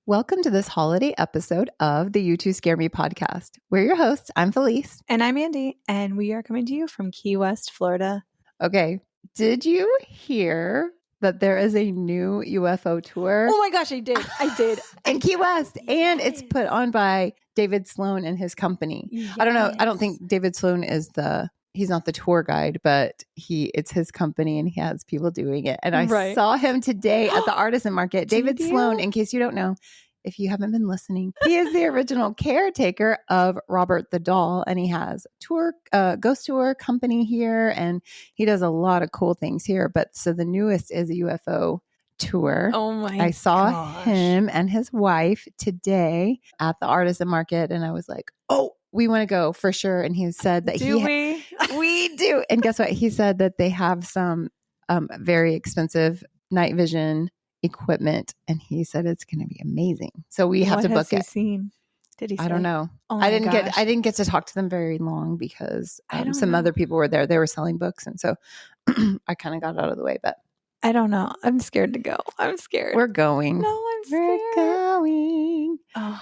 Welcome to this holiday episode of the You Two Scare Me podcast. We're your hosts. I'm Felice. And I'm Andy, and we are coming to you from Key West, Florida. Okay. Did you hear that there is a new UFO tour? Oh my gosh, I did. In Key West. Yes. And it's put on by David Sloan and his company. Yes. I don't know. I don't think David Sloan is he's not the tour guide, but it's his company and he has people doing it. And I saw him today at the artisan market. David Sloan, in case you don't know, if you haven't been listening, he is the original caretaker of Robert the Doll, and he has ghost tour company here, and he does a lot of cool things here. But so the newest is a UFO tour. Oh my! I saw him and his wife today at the artisan market, and I was like, "Oh, we want to go for sure." And he said that we do. And guess what? He said that they have some very expensive night vision equipment, and he said it's going to be amazing. So we have to book it. Did he say? I don't know. Oh I didn't get to talk to them very long because some other people were there. They were selling books, and so I kind of got out of the way. But I don't know. I'm scared to go. I'm scared. We're going. No, I'm scared. We're going. Oh,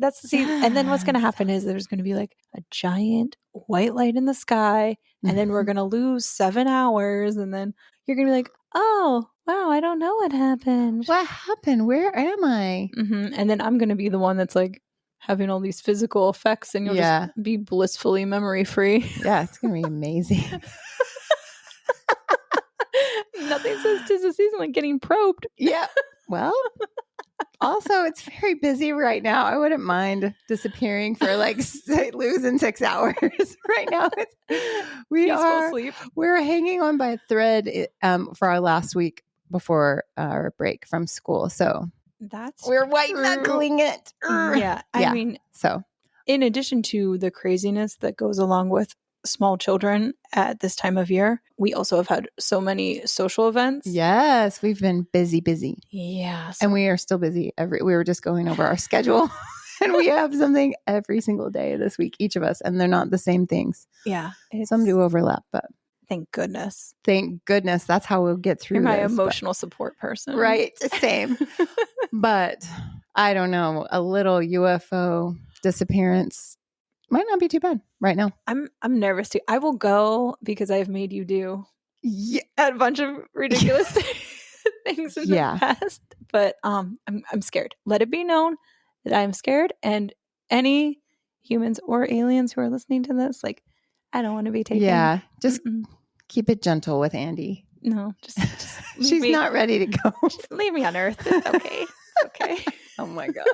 and then what's going to happen is there's going to be like a giant white light in the sky, and then we're going to lose 7 hours, and then you're going to be like, oh, wow, I don't know what happened. What happened? Where am I? Mm-hmm. And then I'm going to be the one that's like having all these physical effects, and you'll just be blissfully memory free. Yeah, it's going to be amazing. Nothing says 'tis the season like getting probed. Yeah. Well, also, it's very busy right now. I wouldn't mind disappearing for losing 6 hours right now. We're hanging on by a thread for our last week before our break from school. So we're white knuckling it. Yeah. I mean, so in addition to the craziness that goes along with small children at this time of year, we also have had so many social events. Yes, we've been busy. Yeah. And we are still busy. We were just going over our schedule and we have something every single day this week, each of us, and they're not the same things. Yeah. Some do overlap, but thank goodness. That's how we'll get through. You're my emotional support person. Right. Same. But I don't know, a little UFO disappearance might not be too bad right now. I'm nervous too. I will go because I've made you do a bunch of ridiculous things in the past. But I'm scared. Let it be known that I'm scared. And any humans or aliens who are listening to this, I don't want to be taken. Yeah, just keep it gentle with Andy. No, just she's not ready to go. Leave me on Earth. It's okay. It's okay. Oh my gosh.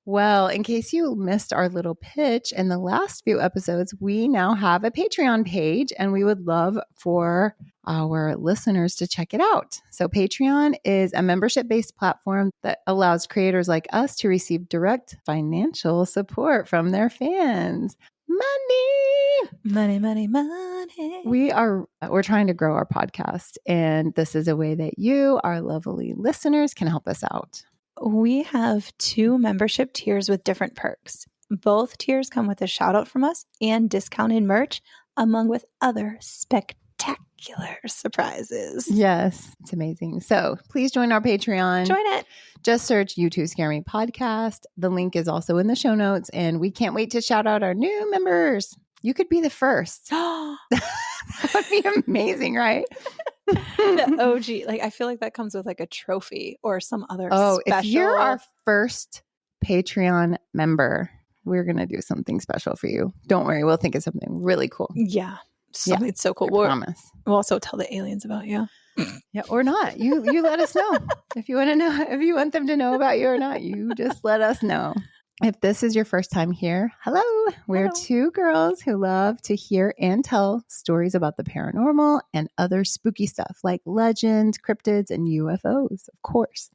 Well, in case you missed our little pitch in the last few episodes, we now have a Patreon page, and we would love for our listeners to check it out. So Patreon is a membership-based platform that allows creators like us to receive direct financial support from their fans. Money. We're trying to grow our podcast, and this is a way that you, our lovely listeners, can help us out. We have 2 membership tiers with different perks. Both tiers come with a shout out from us and discounted merch, along with other spectacular surprises. Yes, it's amazing. So please join our Patreon. Join it. Just search You Two Scare Me podcast. The link is also in the show notes, and we can't wait to shout out our new members. You could be the first. That would be amazing, right? The OG, I feel like that comes with a trophy or some other special. If you're our first Patreon member, we're going to do something special for you. Don't worry. We'll think of something really cool. Yeah. Something so cool. I promise. We'll also tell the aliens about you. Yeah, or not. You let us know. If you want to know, if you want them to know about you or not, you just let us know. If this is your first time here, hello. We're 2 girls who love to hear and tell stories about the paranormal and other spooky stuff like legends, cryptids, and UFOs, of course.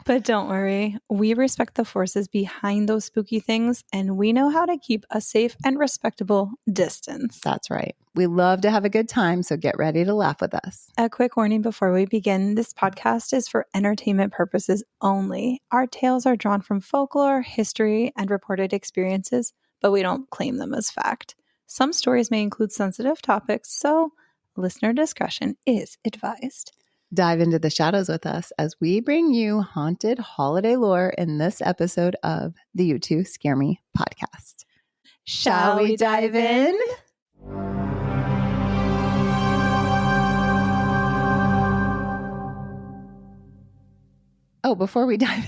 But don't worry, we respect the forces behind those spooky things, and we know how to keep a safe and respectable distance. That's right. We love to have a good time, so get ready to laugh with us. A quick warning before we begin, this podcast is for entertainment purposes only. Our tales are drawn from folklore, history, and reported experiences, but we don't claim them as fact. Some stories may include sensitive topics, so listener discretion is advised. Dive into the shadows with us as we bring you haunted holiday lore in this episode of the You Two Scare Me podcast. Shall we dive in? Oh, before we dive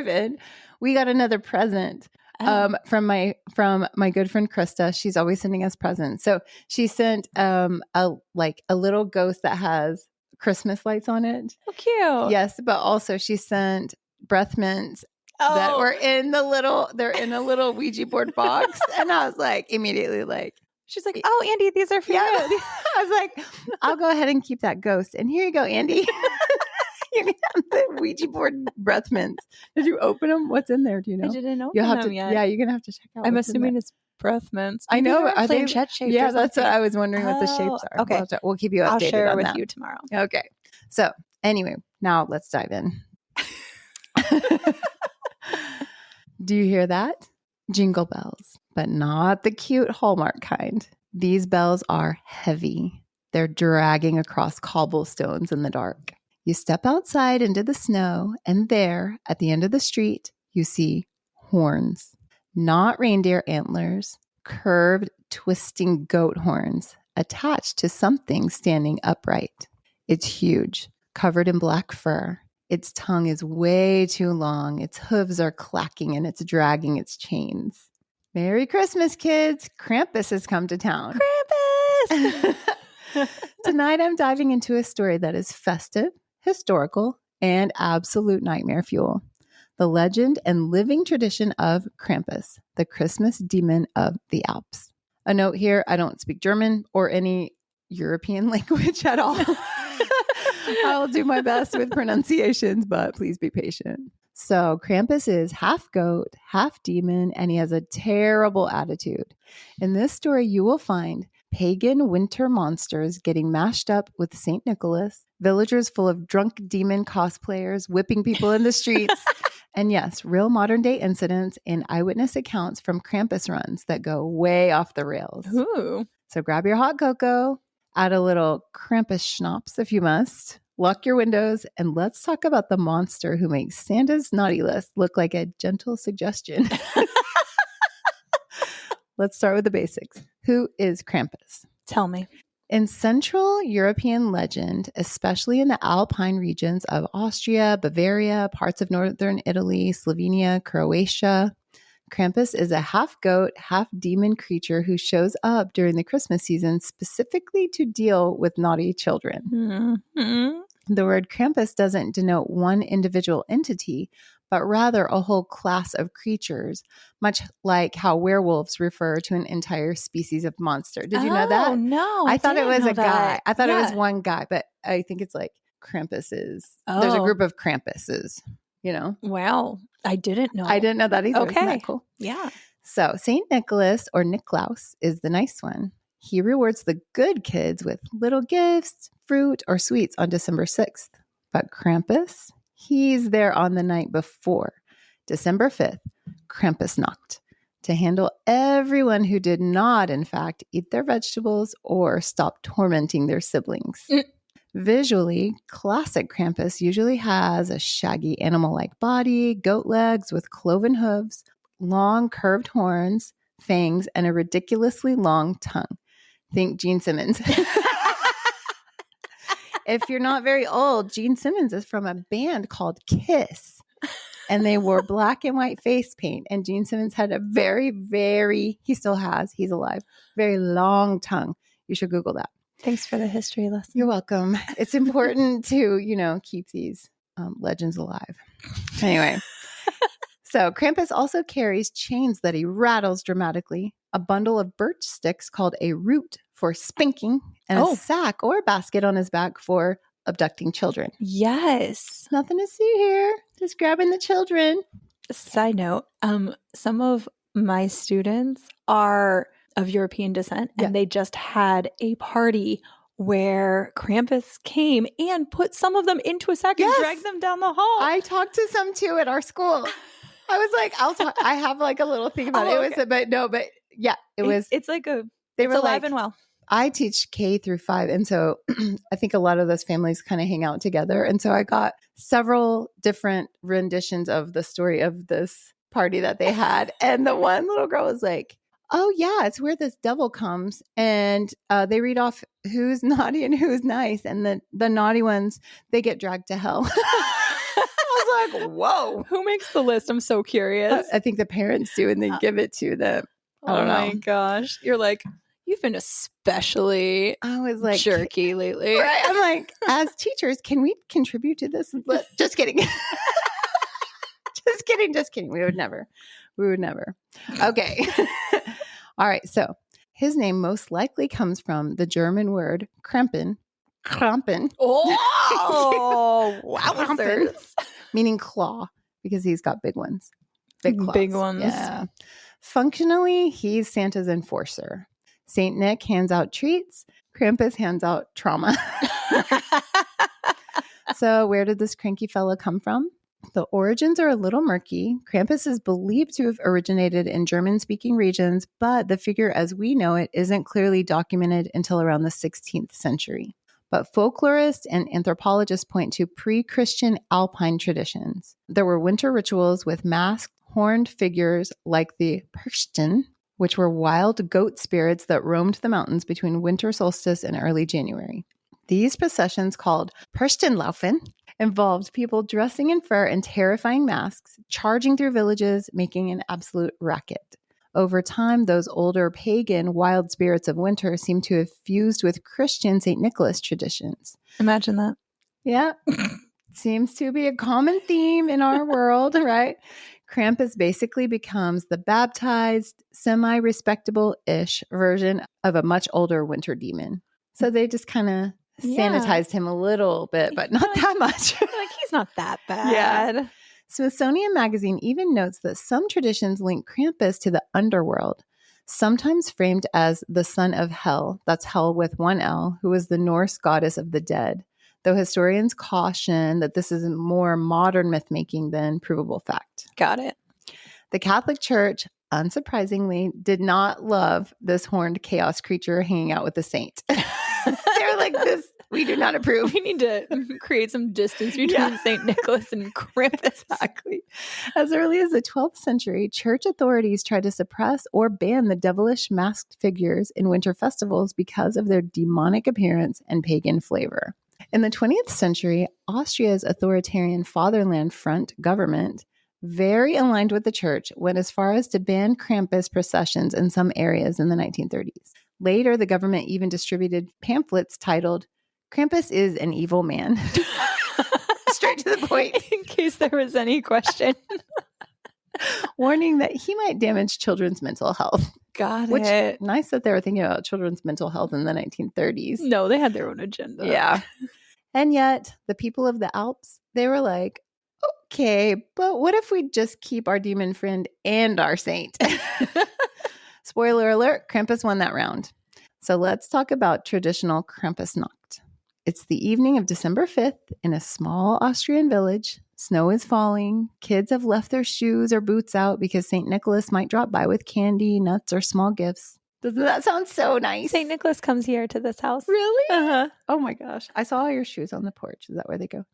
in, we got another present from my good friend Krista. She's always sending us presents. So she sent a little ghost that has Christmas lights on it. Oh, cute. Yes, but also she sent breath mints that were in a little Ouija board box, and I was like immediately like. She's like, "Oh, Andy, these are for you." I was like, "I'll go ahead and keep that ghost." And here you go, Andy. You can have the Ouija board breath mints. Did you open them? What's in there? Do you know? I didn't open them yet. Yeah, you're gonna have to check out. I'm assuming it's breath mints. I know. Are they shaped? Yeah, that's what I was wondering. What the shapes are. Okay, we'll keep you updated. I'll share on with that. you tomorrow. Okay. So anyway, now let's dive in. Do you hear that? Jingle bells, but not the cute Hallmark kind. These bells are heavy. They're dragging across cobblestones in the dark. You step outside into the snow, and there, at the end of the street, you see horns. Not reindeer antlers, curved, twisting goat horns attached to something standing upright. It's huge, covered in black fur. Its tongue is way too long. Its hooves are clacking, and it's dragging its chains. Merry Christmas, kids. Krampus has come to town. Krampus! Tonight, I'm diving into a story that is festive, historical, and absolute nightmare fuel. The legend and living tradition of Krampus, the Christmas demon of the Alps. A note here, I don't speak German or any European language at all. I'll do my best with pronunciations, but please be patient. So Krampus is half goat, half demon, and he has a terrible attitude. In this story, you will find pagan winter monsters getting mashed up with St. Nicholas, villagers full of drunk demon cosplayers whipping people in the streets, and yes, real modern day incidents and eyewitness accounts from Krampus runs that go way off the rails. Ooh. So grab your hot cocoa, add a little Krampus schnapps if you must, lock your windows, and let's talk about the monster who makes Santa's naughty list look like a gentle suggestion. Let's start with the basics. Who is Krampus? Tell me. In Central European legend, especially in the Alpine regions of Austria, Bavaria, parts of northern Italy, Slovenia, Croatia, Krampus is a half goat, half demon creature who shows up during the Christmas season specifically to deal with naughty children. Mm-hmm. The word Krampus doesn't denote one individual entity, but rather a whole class of creatures, much like how werewolves refer to an entire species of monster. Did you know that? Oh, no. I thought it was a guy. I thought it was one guy, but I think it's like Krampuses. Oh. There's a group of Krampuses, you know? Wow. I didn't know. I didn't know that either. Okay. Isn't that cool? Yeah. So St. Nicholas or Niklaus is the nice one. He rewards the good kids with little gifts, fruit, or sweets on December 6th. But Krampus, he's there on the night before, December 5th, Krampusnacht, to handle everyone who did not, in fact, eat their vegetables or stop tormenting their siblings. Visually, classic Krampus usually has a shaggy animal-like body, goat legs with cloven hooves, long curved horns, fangs, and a ridiculously long tongue. Think Gene Simmons. If you're not very old, Gene Simmons is from a band called Kiss, and they wore black and white face paint. And Gene Simmons had a he still has, he's alive, very long tongue. You should Google that. Thanks for the history lesson. You're welcome. It's important to, keep these legends alive. Anyway, so Krampus also carries chains that he rattles dramatically, a bundle of birch sticks called a root for spanking, and a sack or a basket on his back for abducting children. Yes. Nothing to see here. Just grabbing the children. Side note, some of my students are of European descent, and they just had a party where Krampus came and put some of them into a sack and dragged them down the hall. I talked to some too at our school. I was like, I'll talk. I have like a little thing about it. It was, but yeah, it was. It's like they were alive like, and well. I teach K through 5. And so I think a lot of those families kind of hang out together. And so I got several different renditions of the story of this party that they had. And the one little girl was like, oh, yeah, it's where this devil comes. And they read off who's naughty and who's nice. And the naughty ones, they get dragged to hell. I was like, whoa. Who makes the list? I'm so curious. I think the parents do, and they give it to them. I don't know. Oh my gosh. You're like, you've been especially jerky lately. Right? I'm like, as teachers, can we contribute to this? Just kidding. Just kidding. We would never. Okay. All right. So his name most likely comes from the German word Krampen. Oh, wowzers. Meaning claw, because he's got big ones. Big claws. Big ones. Yeah. Functionally, he's Santa's enforcer. Saint Nick hands out treats. Krampus hands out trauma. So where did this cranky fella come from? The origins are a little murky. Krampus is believed to have originated in German-speaking regions, but the figure as we know it isn't clearly documented until around the 16th century. But folklorists and anthropologists point to pre-Christian Alpine traditions. There were winter rituals with masked, horned figures like the Perchten, which were wild goat spirits that roamed the mountains between winter solstice and early January. These processions, called Perchtenlaufen, involved people dressing in fur and terrifying masks, charging through villages, making an absolute racket. Over time, those older pagan wild spirits of winter seem to have fused with Christian St. Nicholas traditions. Imagine that. Yeah. Seems to be a common theme in our world, right? Krampus basically becomes the baptized, semi-respectable-ish version of a much older winter demon. So they just kind of sanitized him a little bit, but not that much. Like, he's not that bad. Yeah. Smithsonian Magazine even notes that some traditions link Krampus to the underworld, sometimes framed as the son of Hel, that's Hel with one L, who was the Norse goddess of the dead, though historians caution that this is more modern myth-making than provable fact. Got it. The Catholic Church, unsurprisingly, did not love this horned chaos creature hanging out with the saint. They're like, this, we do not approve. We need to create some distance between St. Nicholas and Krampus. Exactly. As early as the 12th century, church authorities tried to suppress or ban the devilish masked figures in winter festivals because of their demonic appearance and pagan flavor. In the 20th century, Austria's authoritarian Fatherland Front government, very aligned with the church, went as far as to ban Krampus processions in some areas in the 1930s. Later, the government even distributed pamphlets titled, Krampus is an evil man. Straight to the point. In case there was any question. Warning that he might damage children's mental health. Got Which, it. nice that they were thinking about children's mental health in the 1930s. No, they had their own agenda. Yeah. And yet, the people of the Alps, they were like, okay, but what if we just keep our demon friend and our saint? Spoiler alert, Krampus won that round. So let's talk about traditional Krampusnacht. It's the evening of December 5th in a small Austrian village. Snow is falling. Kids have left their shoes or boots out because St. Nicholas might drop by with candy, nuts, or small gifts. Doesn't that sound so nice? St. Nicholas comes here to this house. Really? Uh-huh. Oh my gosh. I saw all your shoes on the porch. Is that where they go?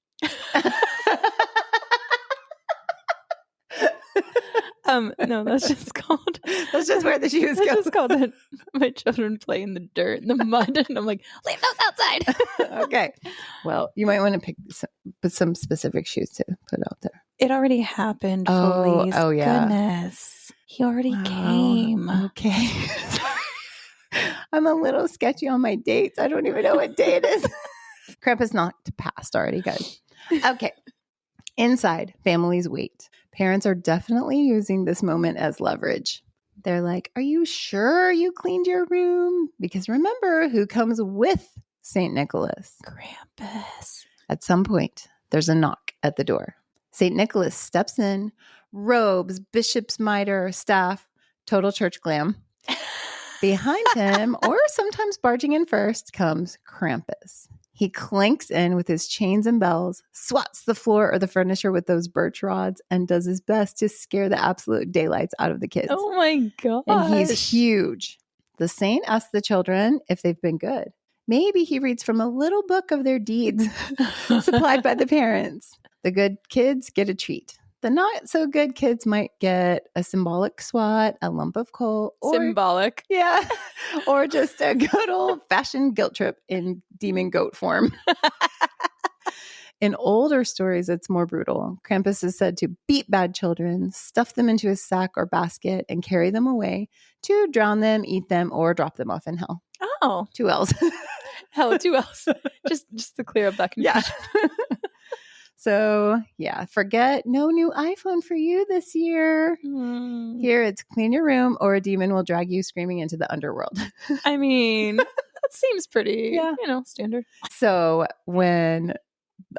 No, that's just called. That's just where the shoes go. That's just called that my children play in the dirt and the mud, and I'm like, leave those outside. Okay. Well, you might want to pick some specific shoes to put out there. It already happened. Oh, Felice. oh yeah. Goodness, he already came. Okay. I'm a little sketchy on my dates. I don't even know what day it is. Krampusnacht passed already, guys. Okay. Inside, families wait. Parents are definitely using this moment as leverage. They're like, are you sure you cleaned your room? Because remember who comes with St. Nicholas? Krampus. At some point, there's a knock at the door. St. Nicholas steps in, robes, bishop's mitre, staff, total church glam. Behind him, or sometimes barging in first, comes Krampus. He clanks in with his chains and bells, swats the floor or the furniture with those birch rods, and does his best to scare the absolute daylights out of the kids. Oh my gosh. And he's huge. The saint asks the children if they've been good. Maybe he reads from a little book of their deeds supplied by the parents. The good kids get a treat. The not so good kids might get a symbolic swat, a lump of coal. Symbolic. Yeah. Or just a good old fashioned guilt trip in demon goat form. In older stories, it's more brutal. Krampus is said to beat bad children, stuff them into a sack or basket, and carry them away to drown them, eat them, or drop them off in hell. Oh. 2 L's. Hell, 2 L's. Just to clear up that confusion. Yeah. So, yeah, forget no new iPhone for you this year. Here, it's clean your room or a demon will drag you screaming into the underworld. I mean, that seems pretty, standard. So when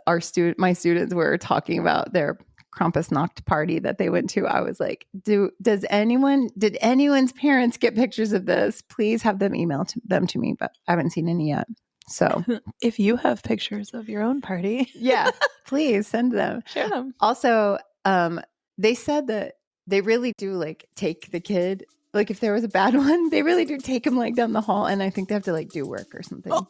my students were talking about their Krampusnacht party that they went to, I was like, did anyone's parents get pictures of this? Please have them email them to me, but I haven't seen any yet. So if you have pictures of your own party, yeah, please send them. Share them. Also, they said that they really do like take the kid. Like if there was a bad one, they really do take him like down the hall. And I think they have to like do work or something. Oh.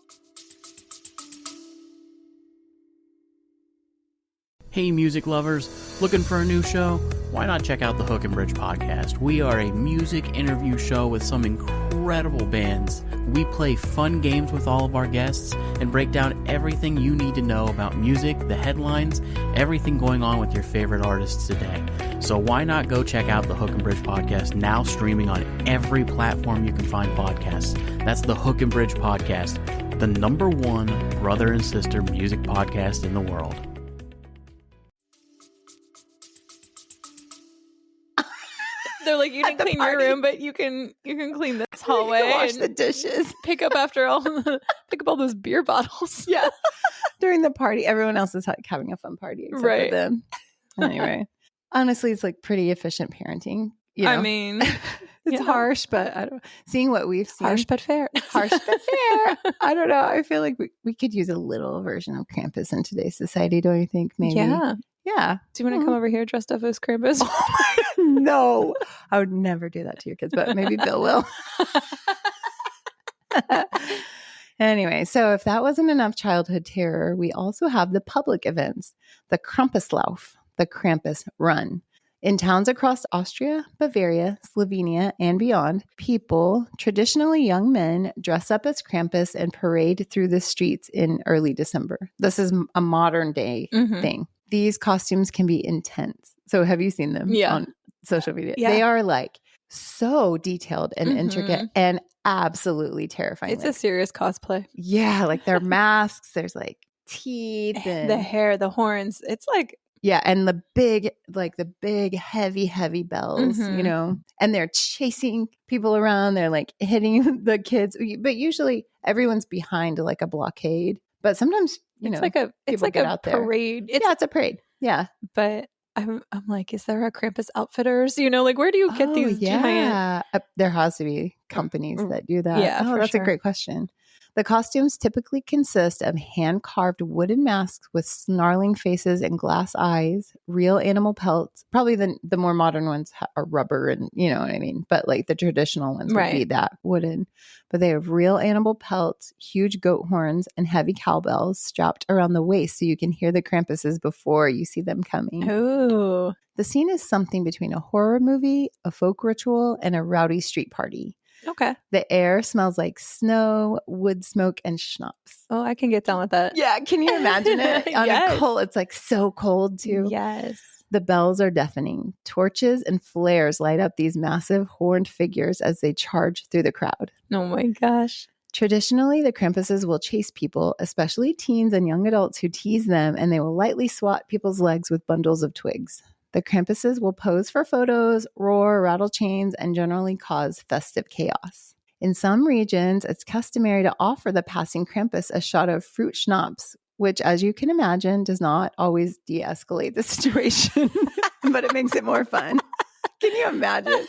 Hey, music lovers, looking for a new show? Why not check out the Hook and Bridge podcast? We are a music interview show with some incredible bands. We play fun games with all of our guests and break down everything you need to know about music, the headlines, everything going on with your favorite artists today. So why not go check out the Hook and Bridge podcast, now streaming on every platform you can find podcasts. That's the Hook and Bridge podcast, the #1 brother and sister music podcast in the world. They're like, you didn't clean your room, but you can clean this hallway. Wash the dishes. Pick up all those beer bottles. Yeah. During the party, everyone else is like having a fun party except for them. Anyway, honestly, it's like pretty efficient parenting. You know? I mean, it's harsh, but seeing what we've seen. Harsh but fair. Harsh but fair. I don't know. I feel like we could use a little version of Krampus in today's society, don't you think? Maybe. Yeah. Yeah. Do you want to come over here dressed up as Krampus? No, I would never do that to your kids, but maybe Bill will. Anyway, so if that wasn't enough childhood terror, we also have the public events, the Krampuslauf, the Krampus Run. In towns across Austria, Bavaria, Slovenia, and beyond, people, traditionally young men, dress up as Krampus and parade through the streets in early December. This is a modern day thing. These costumes can be intense. So have you seen them on social media? Yeah. They are like so detailed and intricate and absolutely terrifying. It's a serious cosplay. Yeah, like their masks, there's like teeth and the hair, the horns. It's like and the big heavy bells, you know, and they're chasing people around. They're like hitting the kids, but usually everyone's behind like a blockade. But sometimes, it's like a parade. It's a parade. Yeah. But I'm like, is there a Krampus Outfitters? You know, like where do you get these giant? There has to be companies that do that. Yeah, that's a great question. The costumes typically consist of hand-carved wooden masks with snarling faces and glass eyes, real animal pelts. Probably the more modern ones are rubber and, you know what I mean? But like the traditional ones would be that wooden. But they have real animal pelts, huge goat horns, and heavy cowbells strapped around the waist so you can hear the Krampuses before you see them coming. Ooh. The scene is something between a horror movie, a folk ritual, and a rowdy street party. Okay. The air smells like snow, wood smoke, and schnapps. Oh, I can get down with that. Yeah. Can you imagine it? On a cold, it's like so cold too. Yes. The bells are deafening. Torches and flares light up these massive horned figures as they charge through the crowd. Oh my gosh. Traditionally, the Krampuses will chase people, especially teens and young adults who tease them, and they will lightly swat people's legs with bundles of twigs. The Krampuses will pose for photos, roar, rattle chains, and generally cause festive chaos. In some regions, it's customary to offer the passing Krampus a shot of fruit schnapps, which, as you can imagine, does not always de-escalate the situation, but it makes it more fun. Can you imagine?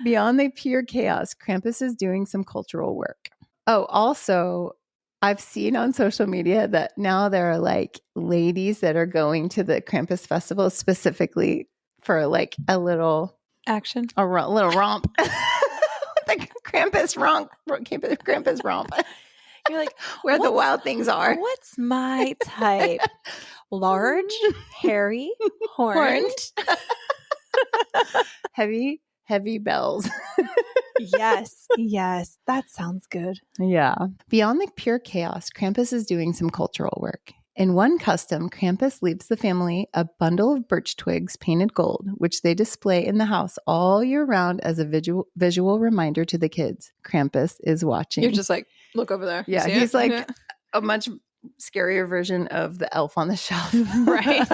Beyond the pure chaos, Krampus is doing some cultural work. Oh, also, I've seen on social media that now there are like ladies that are going to the Krampus festival specifically for like a little action, little romp with the Krampus romp. Krampus romp. You're like, where the wild things are. What's my type? Large, hairy, horned. Heavy bells. Yes. That sounds good. Yeah. Beyond the pure chaos, Krampus is doing some cultural work. In one custom, Krampus leaves the family a bundle of birch twigs painted gold, which they display in the house all year round as a visual reminder to the kids. Krampus is watching. You're just like, look over there. Yeah, he's like a much scarier version of the elf on the shelf. Right.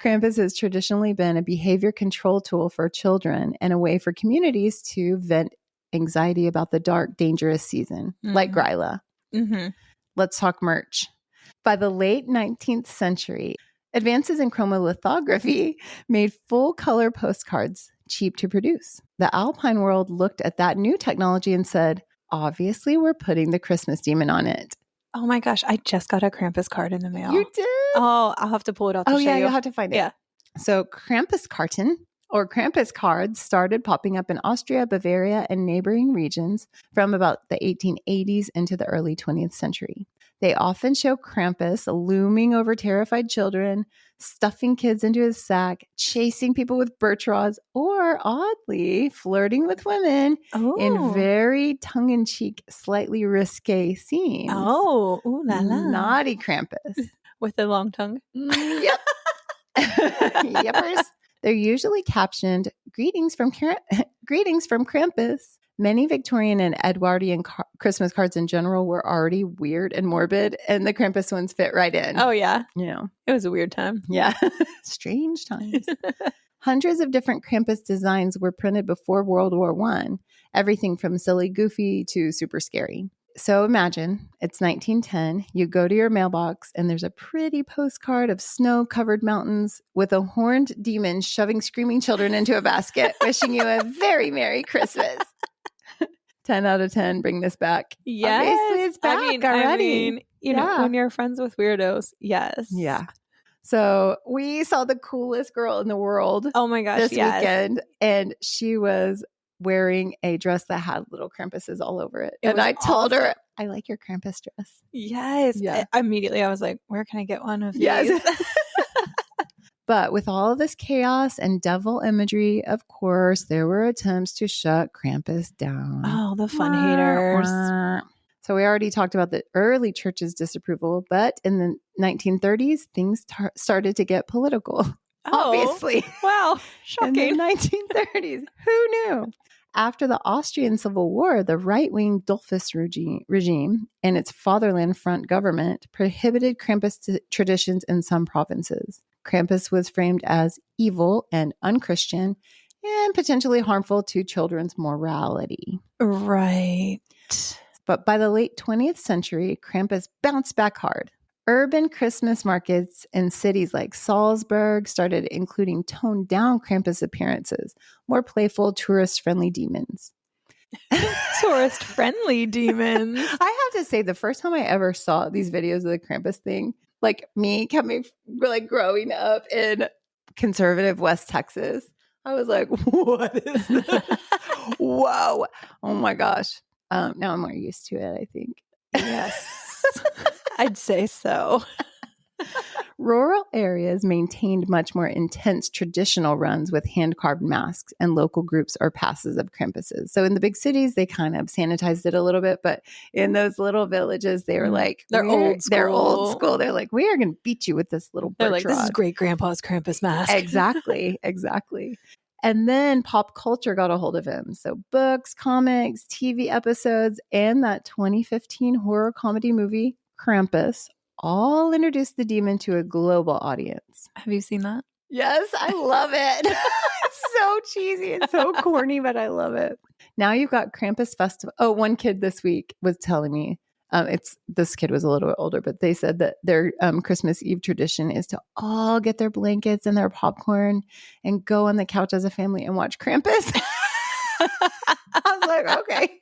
Krampus has traditionally been a behavior control tool for children and a way for communities to vent anxiety about the dark, dangerous season, like Gryla. Mm-hmm. Let's talk merch. By the late 19th century, advances in chromolithography made full-color postcards cheap to produce. The Alpine world looked at that new technology and said, obviously, we're putting the Christmas demon on it. Oh my gosh, I just got a Krampus card in the mail. You did? Oh, I'll have to pull it out to show you. You'll have to find it. Yeah. So Krampuskarten or Krampus cards started popping up in Austria, Bavaria, and neighboring regions from about the 1880s into the early 20th century. They often show Krampus looming over terrified children, stuffing kids into his sack, chasing people with birch rods, or oddly, flirting with women in very tongue-in-cheek, slightly risque scenes. Oh, ooh la la. Naughty Krampus. With the long tongue? Yep. Yepers. They're usually captioned, Greetings from Krampus. Many Victorian and Edwardian Christmas cards in general were already weird and morbid, and the Krampus ones fit right in. Oh, yeah. Yeah. It was a weird time. Yeah. Strange times. Hundreds of different Krampus designs were printed before World War I, everything from silly goofy to super scary. So imagine it's 1910, you go to your mailbox and there's a pretty postcard of snow-covered mountains with a horned demon shoving screaming children into a basket, wishing you a very Merry Christmas. 10 out of 10, bring this back. Yes. Obviously it's back already. I mean, you know, when you're friends with weirdos, yes. Yeah. So we saw the coolest girl in the world. Oh my gosh, this weekend, and she was wearing a dress that had little Krampuses all over it. And I told her, I like your Krampus dress. Yes. Yeah. Immediately I was like, where can I get one of these? Yes. But with all of this chaos and devil imagery, of course, there were attempts to shut Krampus down. Oh, the fun haters. So we already talked about the early church's disapproval, but in the 1930s, things started to get political. Obviously. Wow. Shocking. In the 1930s. Who knew? After the Austrian Civil War, the right-wing Dollfuss regime and its Fatherland Front government prohibited Krampus traditions in some provinces. Krampus was framed as evil and unchristian and potentially harmful to children's morality. Right. But by the late 20th century, Krampus bounced back hard. Urban Christmas markets in cities like Salzburg started including toned-down Krampus appearances, more playful, tourist-friendly demons. Tourist-friendly demons. I have to say, the first time I ever saw these videos of the Krampus thing, like me coming, like growing up in conservative West Texas, I was like, what is this? Whoa. Oh my gosh. Now I'm more used to it, I think. Yes. I'd say so. Rural areas maintained much more intense traditional runs with hand-carved masks and local groups or passes of Krampuses. So in the big cities, they kind of sanitized it a little bit, but in those little villages, they were like, they're old school. They're old school. They're like, we are going to beat you with this little birch rod. This is great grandpa's Krampus mask. Exactly. And then pop culture got a hold of him. So books, comics, TV episodes, and that 2015 horror comedy movie, Krampus, all introduced the demon to a global audience. Have you seen that? Yes, I love it. It's so cheesy. It's so corny, but I love it. Now you've got Krampus Festival. Oh, one kid this week was telling me, this kid was a little bit older, but they said that their Christmas Eve tradition is to all get their blankets and their popcorn and go on the couch as a family and watch Krampus. I was like, okay.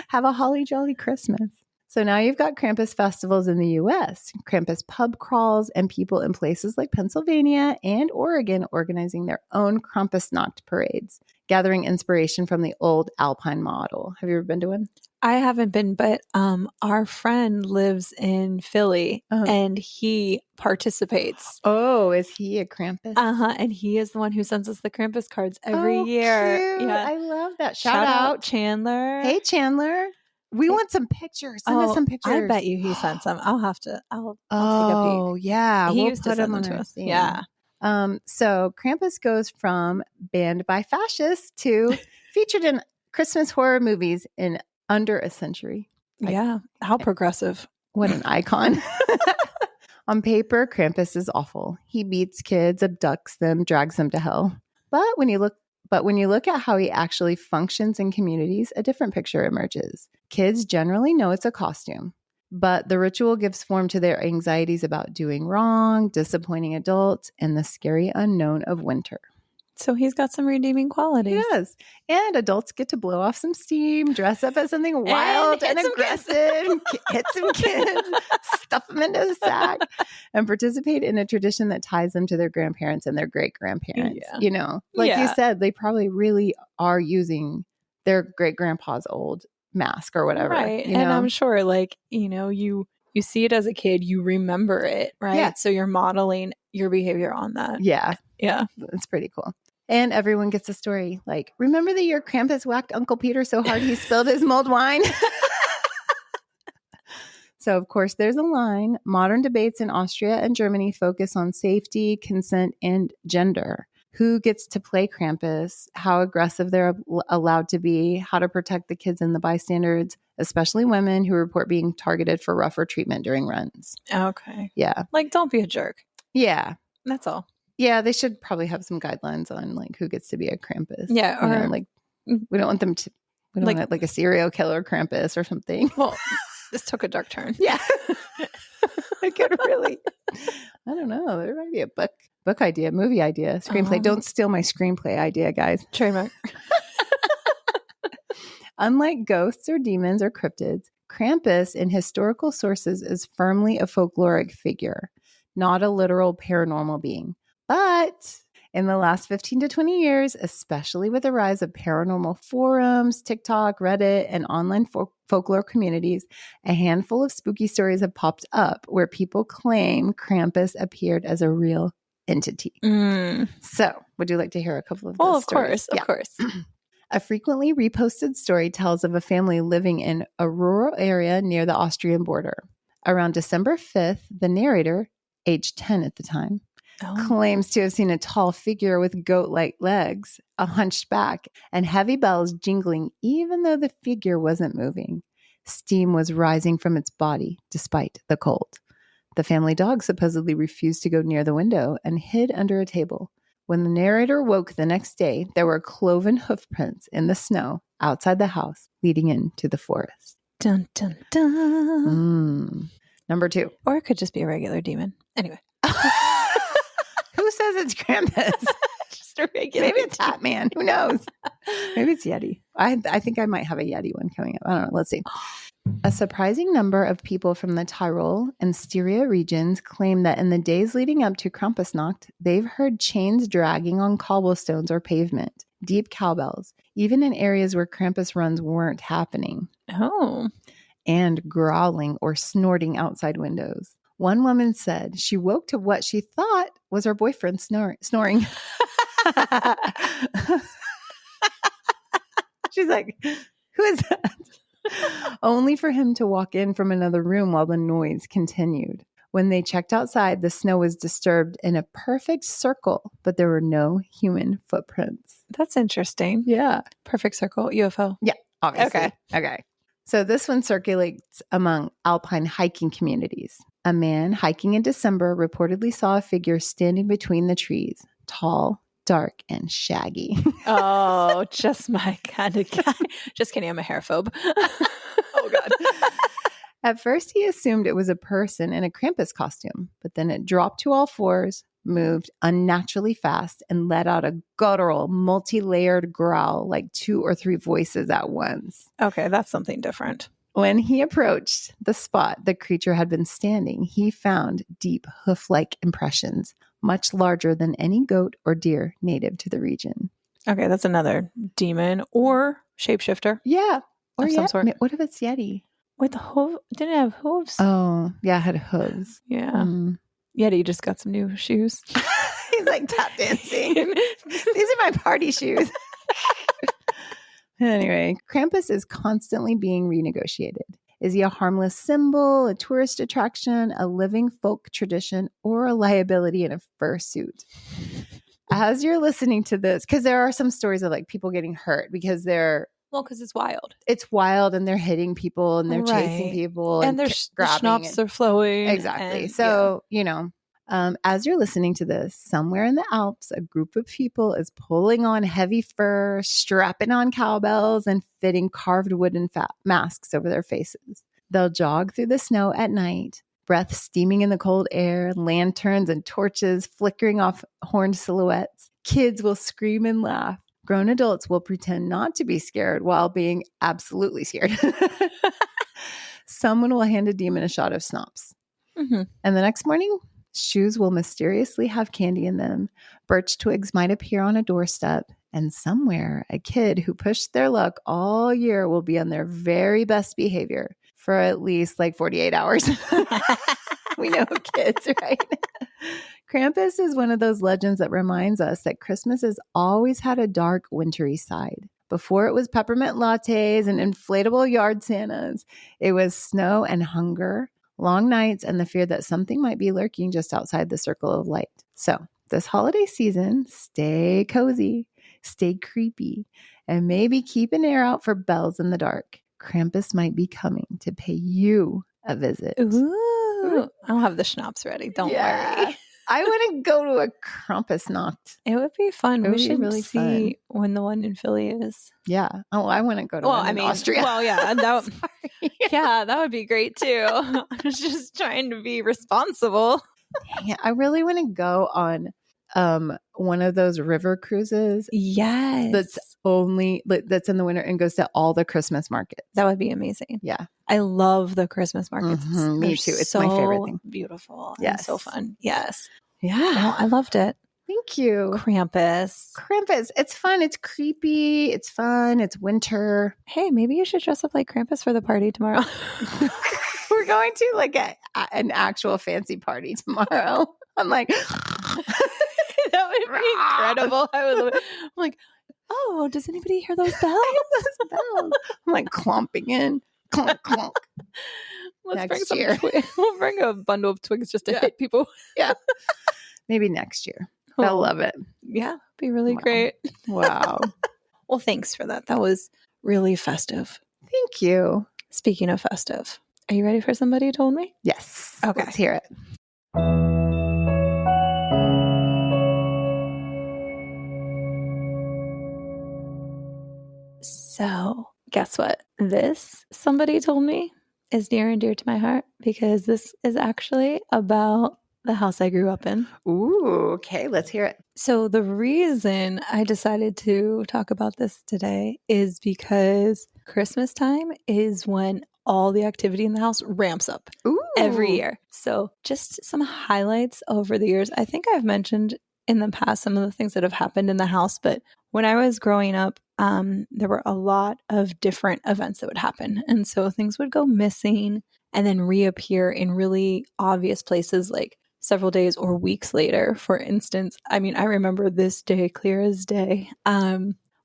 Have a holly jolly Christmas. So now you've got Krampus festivals in the U.S., Krampus pub crawls, and people in places like Pennsylvania and Oregon organizing their own Krampusnacht parades, gathering inspiration from the old Alpine model. Have you ever been to one? I haven't been, but our friend lives in Philly and he participates. Oh, is he a Krampus? And he is the one who sends us the Krampus cards every year. Cute. Yeah. I love that. Shout out Chandler. Hey, Chandler. We want some pictures. Send us some pictures. I bet you he sent some. I'll take a peek. Oh, yeah. He used to send them to us. Thing. Yeah. So Krampus goes from banned by fascists to featured in Christmas horror movies in under a century. Yeah. How progressive. What an icon. On paper, Krampus is awful. He beats kids, abducts them, drags them to hell. But when you look at how he actually functions in communities, a different picture emerges. Kids generally know it's a costume, but the ritual gives form to their anxieties about doing wrong, disappointing adults, and the scary unknown of winter. So he's got some redeeming qualities. Yes. And adults get to blow off some steam, dress up as something wild and aggressive, hit some kids, stuff them into a sack, and participate in a tradition that ties them to their grandparents and their great-grandparents. Yeah. You know, like you said, they probably really are using their great-grandpa's old mask or whatever. Right. You know? And I'm sure, like, you know, you see it as a kid, you remember it, right? Yeah. So you're modeling your behavior on that. Yeah. Yeah. It's pretty cool. And everyone gets a story like, remember the year Krampus whacked Uncle Peter so hard he spilled his mulled wine? So, of course, there's a line. Modern debates in Austria and Germany focus on safety, consent, and gender. Who gets to play Krampus, how aggressive they're allowed to be, how to protect the kids and the bystanders, especially women who report being targeted for rougher treatment during runs. Okay. Yeah. Like, don't be a jerk. Yeah. That's all. Yeah, they should probably have some guidelines on like who gets to be a Krampus. Yeah, or you know, like we don't want them to. We don't want like a serial killer Krampus or something. Well, this took a dark turn. Yeah, I could really. I don't know. There might be a book idea, movie idea, screenplay. Don't steal my screenplay idea, guys. Trademark. Unlike ghosts or demons or cryptids, Krampus in historical sources is firmly a folkloric figure, not a literal paranormal being. But in the last 15 to 20 years, especially with the rise of paranormal forums, TikTok, Reddit, and online folklore communities, a handful of spooky stories have popped up where people claim Krampus appeared as a real entity. So, would you like to hear a couple of those stories? Of course. A frequently reposted story tells of a family living in a rural area near the Austrian border. Around December 5th, the narrator, age 10 at the time, claims to have seen a tall figure with goat-like legs, a hunched back, and heavy bells jingling even though the figure wasn't moving. Steam was rising from its body despite the cold. The family dog supposedly refused to go near the window and hid under a table. When the narrator woke the next day, there were cloven hoof prints in the snow outside the house leading into the forest. Dun, dun, dun. Number 2. Or it could just be a regular demon. Anyway. Who says it's Krampus? Just a regular. Maybe it's Batman. Who knows? Maybe it's Yeti. I think I might have a Yeti one coming up. I don't know. Let's see. A surprising number of people from the Tyrol and Styria regions claim that in the days leading up to Krampusnacht, they've heard chains dragging on cobblestones or pavement, deep cowbells, even in areas where Krampus runs weren't happening. Oh. And growling or snorting outside windows. One woman said she woke to what she thought was her boyfriend snoring. She's like, who is that? Only for him to walk in from another room while the noise continued. When they checked outside, the snow was disturbed in a perfect circle, but there were no human footprints. That's interesting. Yeah. Perfect circle. UFO. Yeah, obviously. Okay. So this one circulates among Alpine hiking communities. A man hiking in December reportedly saw a figure standing between the trees, tall, dark, and shaggy. Oh, just my kind of guy. Just kidding. I'm a hairphobe. Oh, God. At first, he assumed it was a person in a Krampus costume, but then it dropped to all fours, moved unnaturally fast, and let out a guttural, multi-layered growl like 2 or 3 voices at once. Okay, that's something different. When he approached the spot the creature had been standing, he found deep hoof-like impressions, much larger than any goat or deer native to the region. Okay, that's another demon or shapeshifter. Yeah. Or of some sort. What if it's Yeti? With the hoof? Didn't it have hooves? Oh, yeah, it had hooves. Yeah. Yeti just got some new shoes. He's like tap dancing. These are my party shoes. Anyway, Krampus is constantly being renegotiated. Is he a harmless symbol, a tourist attraction, a living folk tradition, or a liability in a fursuit? As you're listening to this, because there are some stories of like people getting hurt because because it's wild. It's wild and they're hitting people and they're chasing people and their schnapps are flowing. Exactly. So, as you're listening to this, somewhere in the Alps, a group of people is pulling on heavy fur, strapping on cowbells, and fitting carved wooden masks over their faces. They'll jog through the snow at night, breath steaming in the cold air, lanterns and torches flickering off horned silhouettes. Kids will scream and laugh. Grown adults will pretend not to be scared while being absolutely scared. Someone will hand a demon a shot of schnapps. And the next morning, shoes will mysteriously have candy in them. Birch twigs might appear on a doorstep. And somewhere, a kid who pushed their luck all year will be on their very best behavior for at least like 48 hours. We know kids, right? Krampus is one of those legends that reminds us that Christmas has always had a dark, wintry side. Before it was peppermint lattes and inflatable yard Santas, it was snow and hunger, long nights, and the fear that something might be lurking just outside the circle of light. So this holiday season, stay cozy, stay creepy, and maybe keep an ear out for bells in the dark. Krampus might be coming to pay you a visit. Ooh. I'll have the schnapps ready. Don't worry. I want to go to a Krampusnacht. It would be fun. We should really see when the one in Philly is. Yeah. Oh, I want to go to one in Austria. Well, yeah. That would be great too. I was just trying to be responsible. Yeah, I really want to go on one of those river cruises. Yes. That's in the winter and goes to all the Christmas markets. That would be amazing. Yeah. I love the Christmas markets. Me too. It's my favorite thing. Beautiful. Yes. So fun. Yes. Yeah. Well, I loved it. Thank you. Krampus. It's fun. It's creepy. It's fun. It's winter. Hey, maybe you should dress up like Krampus for the party tomorrow. We're going to like an actual fancy party tomorrow. I'm like, that would be incredible. I'm like, oh, does anybody hear those bells? I'm like clomping in. Clonk, clonk. Let's we'll bring a bundle of twigs just to hit people. Yeah. Maybe next year. They'll love it. Yeah. Be really great. Wow. Well, thanks for that. That was really festive. Thank you. Speaking of festive, are you ready for Somebody Told Me? Yes. Okay. Let's hear it. So, guess what? This Somebody Told Me is near and dear to my heart because this is actually about the house I grew up in. Ooh, okay. Let's hear it. So the reason I decided to talk about this today is because Christmas time is when all the activity in the house ramps up every year. So just some highlights over the years. I think I've mentioned in the past some of the things that have happened in the house, but when I was growing up, there were a lot of different events that would happen. And so things would go missing and then reappear in really obvious places like several days or weeks later. For instance, I mean, I remember this day clear as day.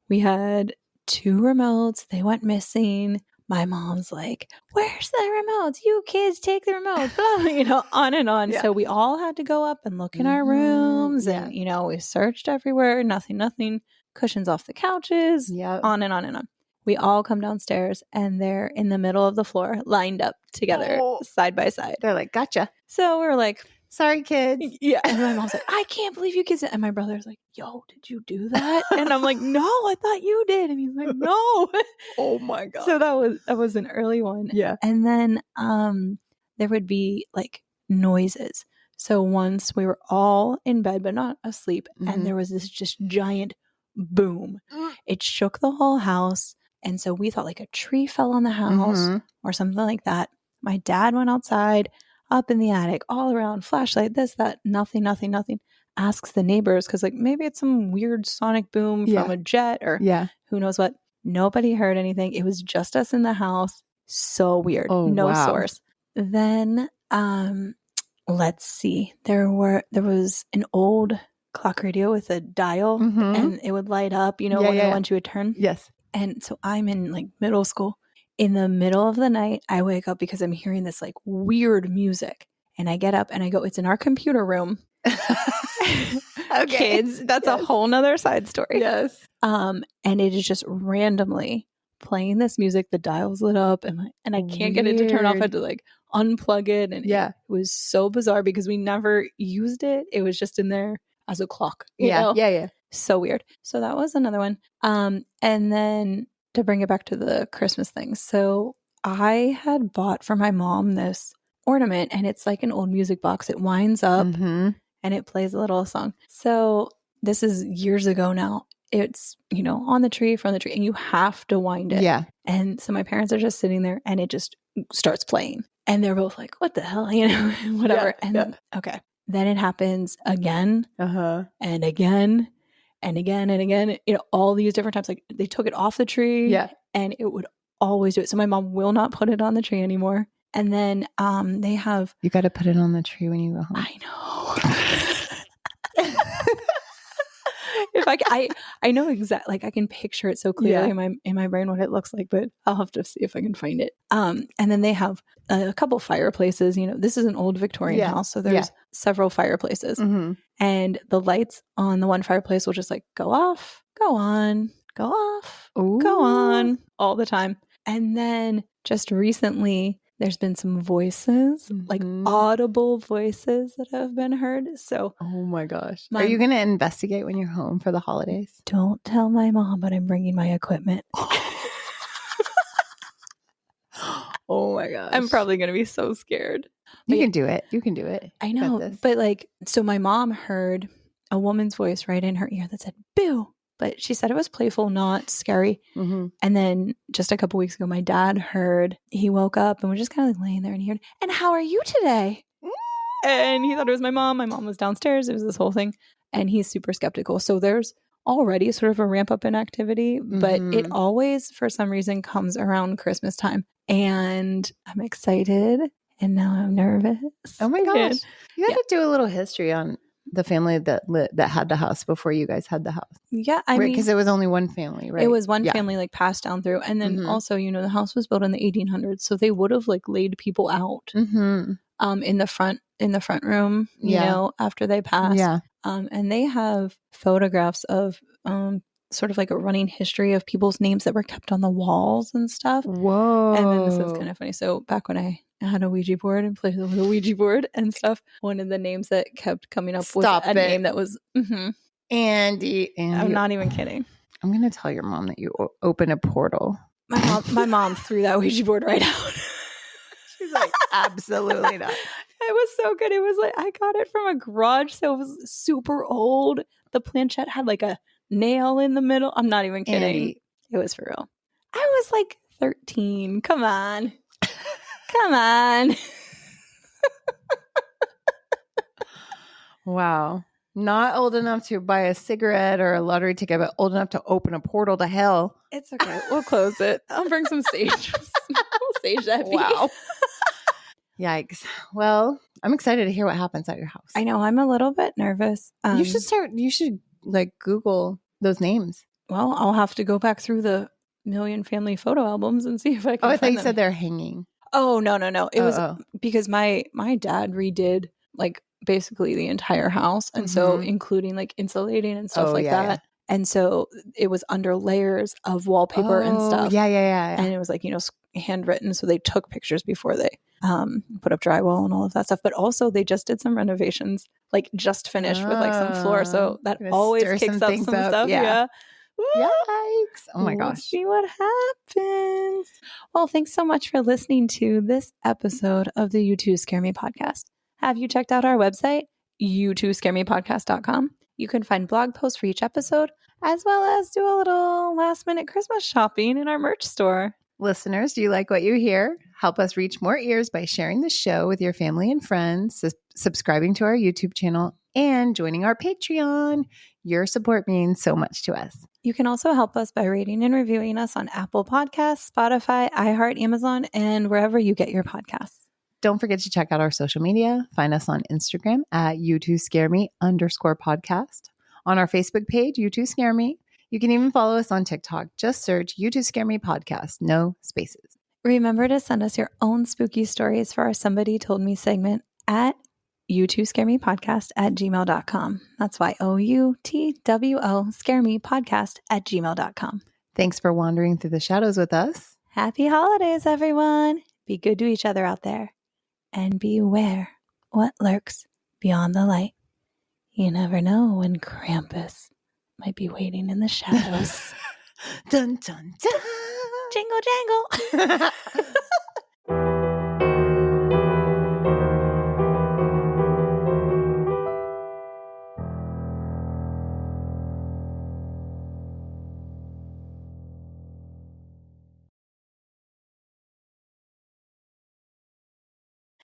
We had 2 remotes. They went missing. My mom's like, where's the remotes? You kids take the remotes, blah, on and on. Yeah. So we all had to go up and look in our rooms and, we searched everywhere. Nothing. Cushions off the couches, on and on and on. We all come downstairs and they're in the middle of the floor, lined up together, side by side. They're like, gotcha. So we're like, sorry, kids. Yeah. And my mom's like, I can't believe you kids. And my brother's like, yo, did you do that? And I'm like, no, I thought you did. And he's like, no. Oh my God. So that was an early one. Yeah. And then there would be like noises. So once we were all in bed, but not asleep. And there was this just giant boom. It shook the whole house. And so we thought like a tree fell on the house or something like that. My dad went outside, up in the attic, all around, flashlight, this, that, nothing. Asks the neighbors because like maybe it's some weird sonic boom from a jet or who knows what. Nobody heard anything. It was just us in the house. So weird. No source. Then let's see. There was an old clock radio with a dial and it would light up, one of the ones you would turn. Yes. And so I'm in like middle school. In the middle of the night, I wake up because I'm hearing this like weird music. And I get up and I go, it's in our computer room. Kids, that's a whole nother side story. Yes. And it is just randomly playing this music. The dial's lit up and I can't get it to turn off. I had to like unplug it. And it was so bizarre because we never used it. It was just in there as a clock. You know? Yeah. So weird. So that was another one. And then to bring it back to the Christmas thing. So I had bought for my mom this ornament and it's like an old music box. It winds up and it plays a little song. So this is years ago now. It's, on the tree, from the tree, and you have to wind it. Yeah. And so my parents are just sitting there and it just starts playing. And they're both like, what the hell? Whatever. Okay. Then it happens again and again and again and again, all these different times. Like they took it off the tree and it would always do it. So my mom will not put it on the tree anymore. And then they have... You got to put it on the tree when you go home. I know. I know exactly, like I can picture it so clearly in my brain what it looks like, but I'll have to see if I can find it. And then they have a couple fireplaces. This is an old Victorian house, so there's several fireplaces, and the lights on the one fireplace will just like go off, go on, go off, go on all the time. And then just recently, there's been some voices, like audible voices that have been heard. So, oh my gosh. Are you going to investigate when you're home for the holidays? Don't tell my mom, but I'm bringing my equipment. Oh my gosh. I'm probably going to be so scared. You can do it. You can do it. I know. But like, so my mom heard a woman's voice right in her ear that said, boo. But she said it was playful, not scary. And then just a couple weeks ago, my dad heard, he woke up and was just kind of like laying there and he heard, and how are you today? And he thought it was my mom. My mom was downstairs. It was this whole thing. And he's super skeptical. So there's already sort of a ramp up in activity, but it always, for some reason, comes around Christmas time. And I'm excited. And now I'm nervous. Oh my gosh. You had to do a little history on the family that had the house before you guys had the house. Yeah. I mean, because it was only one family, right? It was one family like passed down through. And then also, the house was built in the 1800s. So they would have like laid people out in the front room, you know, after they passed. Yeah. And they have photographs of sort of like a running history of people's names that were kept on the walls and stuff. Whoa. And then this is kind of funny. So back when I had a Ouija board and played with a Ouija board and stuff, one of the names that kept coming up was a name that was Andy. I'm not even kidding. I'm going to tell your mom that you open a portal. My mom threw that Ouija board right out. She's like, absolutely not. It was so good. It was like, I got it from a garage sale. It was super old. The planchette had like a nail in the middle. I'm not even kidding. Andy. It was for real. I was like 13. Come on. Come on. Wow. Not old enough to buy a cigarette or a lottery ticket, but old enough to open a portal to hell. It's okay. We'll close it. I'll bring some sage. We'll sage that. Wow. Yikes. Well, I'm excited to hear what happens at your house. I know. I'm a little bit nervous. You should like Google those names. Well, I'll have to go back through the million family photo albums and see if I can I thought you them. said they're hanging. Oh, no. It was because my dad redid like basically the entire house. And so including like insulating and stuff that. Yeah. And so it was under layers of wallpaper and stuff. Yeah. And it was like, handwritten. So they took pictures before they put up drywall and all of that stuff. But also they just did some renovations, like just finished with like some floor. So that always kicks up some stuff. Yeah. Yikes. Oh my gosh. We'll see what happens. Well, thanks so much for listening to this episode of the You Too Scare Me podcast. Have you checked out our website, you2scaremepodcast.com? You can find blog posts for each episode, as well as do a little last-minute Christmas shopping in our merch store. Listeners, do you like what you hear? Help us reach more ears by sharing the show with your family and friends, subscribing to our YouTube channel, and joining our Patreon. Your support means so much to us. You can also help us by rating and reviewing us on Apple Podcasts, Spotify, iHeart, Amazon, and wherever you get your podcasts. Don't forget to check out our social media. Find us on Instagram at you2scareme_podcast. On our Facebook page, You2Scare Me. You can even follow us on TikTok. Just search You2Scare Me Podcast. No spaces. Remember to send us your own spooky stories for our Somebody Told Me segment at you2scaremepodcast@gmail.com. That's YOUTWO scaremepodcast@gmail.com. Thanks for wandering through the shadows with us. Happy holidays, everyone. Be good to each other out there. And beware what lurks beyond the light. You never know when Krampus might be waiting in the shadows. Dun, dun, dun. Jingle, jangle.